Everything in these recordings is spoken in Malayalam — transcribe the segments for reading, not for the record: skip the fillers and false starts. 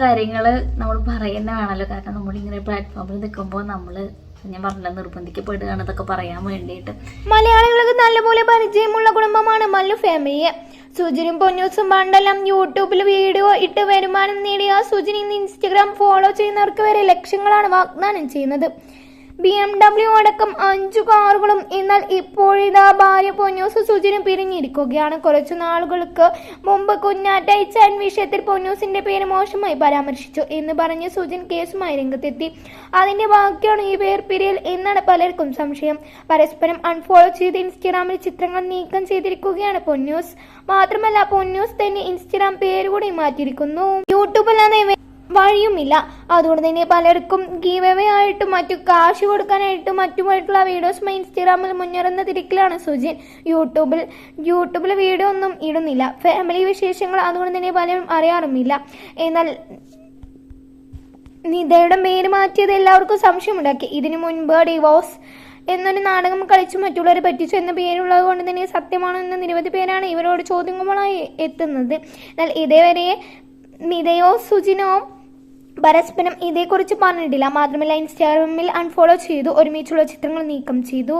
കാര്യങ്ങൾ നമ്മൾ പറയുന്ന വേണമല്ലോ. കാരണം നമ്മളിങ്ങനെ പ്ലാറ്റ്ഫോമിൽ നിൽക്കുമ്പോൾ ഞാൻ പറഞ്ഞ നിർബന്ധിക്കപ്പെടുകയാണെന്നൊക്കെ പറയാൻ വേണ്ടിയിട്ട്. മലയാളികൾക്ക് നല്ലപോലെ പരിചയമുള്ള കുടുംബമാണ് മല്ലു ഫാമിലി. സുജിനും പൊന്നൂസും പണ്ടെല്ലാം യൂട്യൂബിൽ വീഡിയോ ഇട്ട് വരുമാനം നേടിയ സുജിൻ ഇന്ന് ഇൻസ്റ്റഗ്രാം ഫോളോ ചെയ്യുന്നവർക്ക് വരെ ലക്ഷങ്ങളാണ് വാഗ്ദാനം ചെയ്യുന്നത്. BMW അടക്കം 5 കാറുകളും. എന്നാൽ ഇപ്പോഴിതാ ഭാര്യ പൊന്നൂസ് സുജിനും പിരിഞ്ഞിരിക്കുകയാണ്. കുറച്ചു നാളുകൾക്ക് മുമ്പ് കുഞ്ഞാറ്റ വിഷയത്തിൽ പൊന്നൂസിന്റെ പേര് മോശമായി പരാമർശിച്ചു എന്ന് പറഞ്ഞ് സുജിൻ കേസുമായി രംഗത്തെത്തി. അതിന്റെ ബാക്കിയാണ് ഈ വേർപിരിയൽ എന്നാണ് പലർക്കും സംശയം. പരസ്പരം അൺഫോളോ ചെയ്ത് ഇൻസ്റ്റഗ്രാമിൽ ചിത്രങ്ങൾ നീക്കം ചെയ്തിരിക്കുകയാണ് പൊന്നൂസ്. മാത്രമല്ല പൊന്നൂസ് തന്നെ ഇൻസ്റ്റഗ്രാം പേര് കൂടി മാറ്റിയിരിക്കുന്നു. യൂട്യൂബിൽ വഴിയുമില്ല. അതുകൊണ്ട് തന്നെ പലർക്കും ഗീവ് അവേ ആയിട്ടും മറ്റു കാശ് കൊടുക്കാനായിട്ടും മറ്റുമായിട്ടുള്ള വീഡിയോസുമായി ഇൻസ്റ്റഗ്രാമിൽ മുന്നേറുന്ന തിരക്കിലാണ് സുജിൻ. യൂട്യൂബിൽ വീഡിയോ ഒന്നും ഇടുന്നില്ല. ഫാമിലി വിശേഷങ്ങൾ അതുകൊണ്ട് തന്നെ പലരും അറിയാറുമില്ല. എന്നാൽ നിതയുടെ പേര് മാറ്റിയത് എല്ലാവർക്കും സംശയമുണ്ടാക്കി. ഇതിനു മുൻപ് ഡിവോഴ്സ് എന്നൊരു നാടകം കളിച്ചു മറ്റുള്ളവരെ പറ്റിച്ചു എന്ന പേരുള്ളത് കൊണ്ട് തന്നെ സത്യമാണെന്ന നിരവധി പേരാണ് ഇവരോട് ചോദ്യങ്ങളുമായി എത്തുന്നത്. എന്നാൽ ഇതേവരെ നിതയോ സുജിനോ പരസ്പരം ഇതേക്കുറിച്ച് പറഞ്ഞിട്ടില്ല. മാത്രമല്ല ഇൻസ്റ്റാഗ്രാമിൽ അൺഫോളോ ചെയ്തു. ഒരുമിച്ചുള്ള ചിത്രങ്ങൾ നീക്കം ചെയ്തു.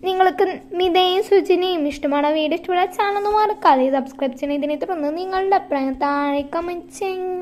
നിങ്ങൾക്ക് നിതയും സുജിനെയും ഇഷ്ടമാണ്? വീഡിയോ ഇഷ്ടമുള്ള ചാനൽ മറക്കാതെ സബ്സ്ക്രൈബ് ചെയ്യണം. ഇതിനെ തുടർന്ന് നിങ്ങളുടെ അഭിപ്രായം താഴെ കമന്റ് ചെയ്യൂ.